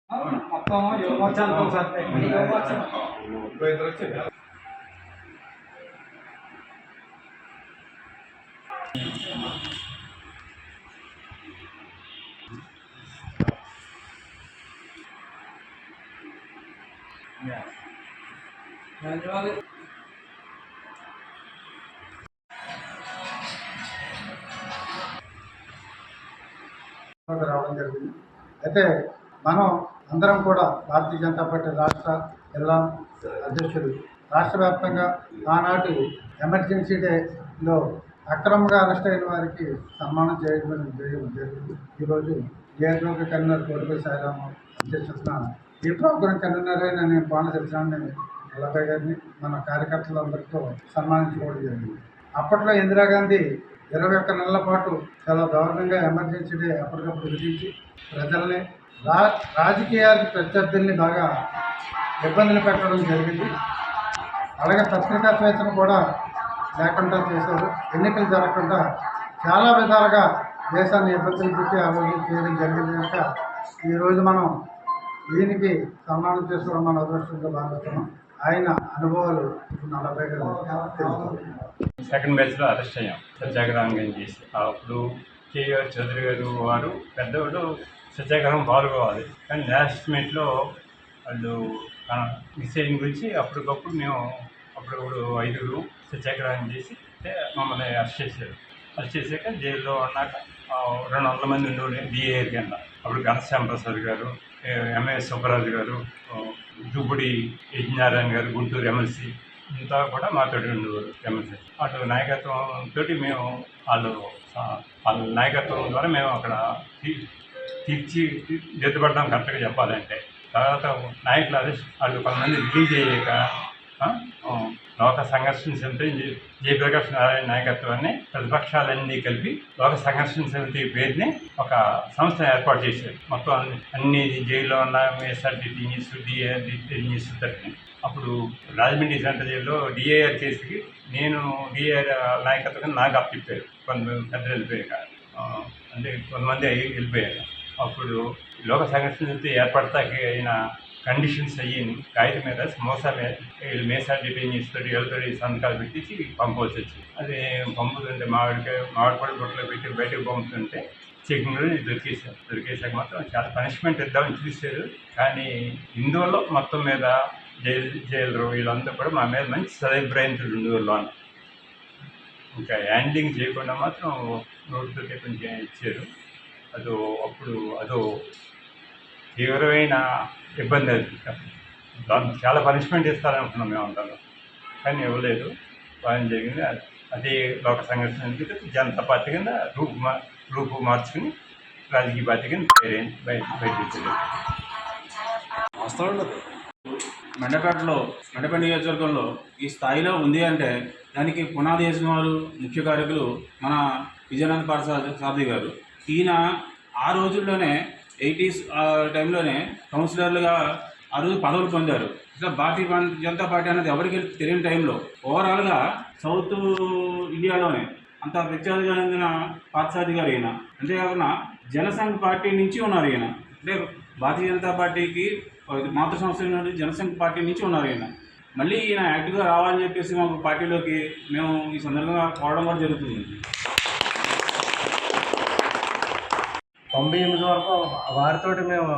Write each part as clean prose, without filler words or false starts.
మొత్తం యువమోర్చాలతో సార్ రావడం జరిగింది. అయితే మనం అందరం కూడా భారతీయ జనతా పార్టీ రాష్ట్ర జిల్లా అధ్యక్షుడు రాష్ట్ర వ్యాప్తంగా ఆనాటి ఎమర్జెన్సీ డేలో అక్రమంగా అరెస్ట్ అయిన వారికి సన్మానం చేయడం జరిగింది. ఈరోజు నియోజకవర్గ కన్వీనర్ కోటిపల్లి సాయిరామ అధ్యక్షతన ఈ ప్రోగ్రాం కన్వీనర్ అయిన నేను బాణ తెలిసాన్ని నలభై గారిని మన కార్యకర్తలందరితో సన్మానించుకోవడం జరిగింది. అప్పట్లో ఇందిరాగాంధీ 21 నెలల పాటు చాలా దారుణంగా ఎమర్జెన్సీ డే అప్పటికప్పుడు విధించి ప్రజల్ని రాజకీయాలకు ప్రత్యర్థుల్ని బాగా ఇబ్బందులు పెట్టడం జరిగింది. అలాగే పత్రికా స్వేచ్ఛను కూడా లేకుండా చేశారు. ఎన్నికలు జరగకుండా చాలా విధాలుగా దేశాన్ని ఇబ్బందులు పెట్టి ఆలోచన చేయడం జరిగింది. కనుక ఈరోజు మనం ఈయనకి సన్మానం చేసుకోవడం మన అదృష్టంగా భావిస్తున్నాం. ఆయన అనుభవాలు 40 సెకండ్ బ్యాచ్లో అరెస్ట్ అయ్యాం సత్యాగ్రహం చేసి. అప్పుడు కేఆర్ చౌదరి గారు వారు పెద్దవాడు సత్యాగ్రహం పాల్గొవాలి, కానీ లాస్ట్ మినిట్లో వాళ్ళు డిసైడింగ్ గురించి అప్పటికప్పుడు మేము అప్పుడప్పుడు 5 సత్యాగ్రహం చేసి మమ్మల్ని అరెస్ట్ చేశారు. అరెస్ట్ చేశాక జైల్లో ఉన్నాక 200 మంది ఉండేవాళ్ళు డిఏఆర్ కింద. అప్పుడు ఘనశ్యామప్రసాద్ గారు, ఎంఎస్ సుబ్బరాజు గారు, దుబ్బుడి యజ్ఞనారాయణ గారు, గుంటూరు ఎమ్మెల్సీ ఇంతా కూడా మాతో ఉండేవారు. ఎమ్మెల్సీ అటు నాయకత్వంతో మేము వాళ్ళ నాయకత్వం ద్వారా మేము అక్కడ తీర్చి దిద్దపడ్డాం కరెక్ట్గా చెప్పాలంటే. తర్వాత నాయకులు వాళ్ళు కొంతమంది రిలీజ్ అయ్యాక లోక సంఘర్షణ సమితి జయప్రకాష్ నారాయణ నాయకత్వాన్ని ప్రతిపక్షాలన్నీ కలిపి లోక సంఘర్షణ సమితి పేరుని ఒక సంస్థ ఏర్పాటు చేశారు. మొత్తం అన్ని జైల్లో ఉన్న ఎస్ఆర్టీటీ న్యూస్, డిఆర్ న్యూస్ తరఫున. అప్పుడు రాజమండ్రి సెంట్రల్ జైల్లో డిఏఆర్ కేసుకి నేను డిఏఆర్ నాయకత్వం నాకు అప్పచెప్పారు. కొంతమంది పెద్దలు వెళ్ళిపోయాక, అంటే కొంతమంది వెళ్ళిపోయారు. అప్పుడు లోక సంఘర్షణ సమితి ఏర్పడతాకి అయిన కండిషన్స్ అయ్యి కాగితం మీద మోసా మీద వీళ్ళు మేసార్ డిటైన్ చేస్తారు, వీళ్ళతో సంతకాలు పెట్టించి పంపవలసి వచ్చింది. అది పంపుతుంటే మామిడిపడి బొట్టలో పెట్టి బయటకు పంపుతుంటే చెకింగ్లో దొరికేసాక మాత్రం చాలా పనిష్మెంట్ ఇద్దామని చూశారు. కానీ ఇందువల్ల మొత్తం మీద జైలు వీళ్ళంతా కూడా మా మీద మంచి సదభిప్రాయంతో ఉండేవాళ్ళు. ఇంకా హ్యాండ్లింగ్ చేయకుండా మాత్రం నోటితో కొంచెం ఇచ్చారు. అదో తీవ్రమైన ఇబ్బంది. దానికి చాలా పనిష్మెంట్ ఇస్తారనుకున్నాం మేము అందరం, కానీ ఇవ్వలేదు. బాగా జరిగింది. అదే లోక సంఘర్షణ జనతా పార్టీ కింద రూపు మార్చుకుని రాజకీయ పార్టీ కింద బయట మండపేట నియోజకవర్గంలో ఈ స్థాయిలో ఉంది అంటే దానికి పునాది వేసిన వారు ముఖ్య కారకులు మన విజయనాథ పార్థసారథి గారు. ఈయన ఆ రోజుల్లోనే 80s టైంలోనే కౌన్సిలర్లుగా ఆ రోజు పదవులు పొందారు. ఇట్లా భారతీయ జనతా పార్టీ అనేది ఎవరికి తెలియని టైంలో ఓవరాల్గా సౌత్ ఇండియాలోనే అంత ప్రత్యేకత చెందిన పార్థసారథి గారు ఈయన. అంతేకాకుండా జనసంఘ్ పార్టీ నుంచి ఉన్నారు ఈయన. అంటే భారతీయ జనతా పార్టీకి మాతృ సంస్థ నుండి జనసంఘ్ పార్టీ నుంచి ఉన్నారు ఈయన. మళ్ళీ ఈయన యాక్టివ్గా రావాలని చెప్పేసి మాకు పార్టీలోకి మేము ఈ సందర్భంగా కోవడం కూడా జరుగుతుంది. 98 వరకు వారితోటి మేము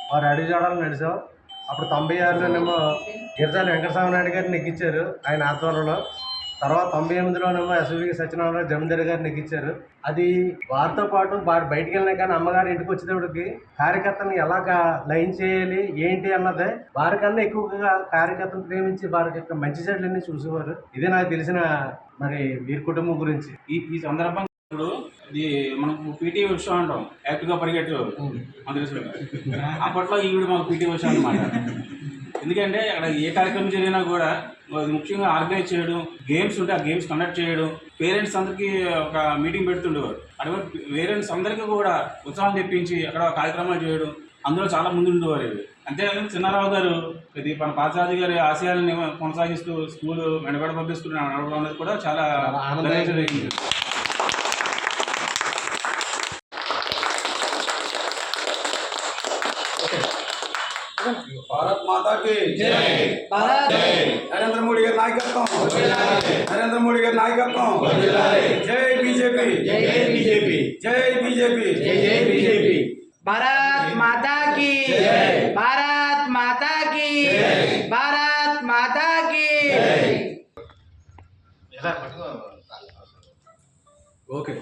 వారి అడుగుజాడలు నడిచాం. అప్పుడు 96లోనేమో గిరిజాల వెంకటస్వామి నాయుడు గారిని నెగ్గించారు ఆయన ఆధ్వర్యంలో. తర్వాత 98లోనేమో ఎస్వి సత్యనారాయణ జమీందారు గారు నెగ్గించారు. అది వారితో పాటు బయటికి వెళ్ళినా కానీ అమ్మగారి ఇంటికి వచ్చేటప్పటికి కార్యకర్తను ఎలాగా లైన్ చేయాలి ఏంటి అన్నదే వారికన్నా ఎక్కువగా కార్యకర్తను ప్రేమించి వారికి యొక్క మంచి చెడులన్నీ చూసేవారు. ఇదే నాకు తెలిసిన మరి వీరి కుటుంబం గురించి. ఈ సందర్భంగా ఇప్పుడు ఇది మనకు పీటీ ఉషా అంటాం, యాక్టివ్గా పరిగెట్టేవారు మన తెలుసు. అప్పట్లో ఈవిడ మాకు పీటీ ఉషా అన్నమాట. ఎందుకంటే అక్కడ ఏ కార్యక్రమం జరిగినా కూడా ముఖ్యంగా ఆర్గనైజ్ చేయడం, గేమ్స్ ఉంటే ఆ గేమ్స్ కండక్ట్ చేయడం, పేరెంట్స్ అందరికీ ఒక మీటింగ్ పెడుతుండేవారు. అటువంటి పేరెంట్స్ అందరికీ కూడా ఉత్సాహం తెప్పించి అక్కడ కార్యక్రమాలు చేయడం, అందులో చాలా ముందు ఉండేవారు. అంతేకాదు చిన్నారావు గారు ఇది మన పార్థసారథి గారి ఆశయాలను కొనసాగిస్తూ స్కూల్ మెడబెడ పంపిస్తూ నడవడం అనేది కూడా చాలా ఆనందం. భారత్ మాతా కి నరేంద్ర మోడీ గారి నాయకత్వం, నరేంద్ర మోడీ గారి నాయకత్వం. జై బీజేపీ, జై బీజేపీ. भारत माता की, भारत माता की, भारत माता की. ఓకే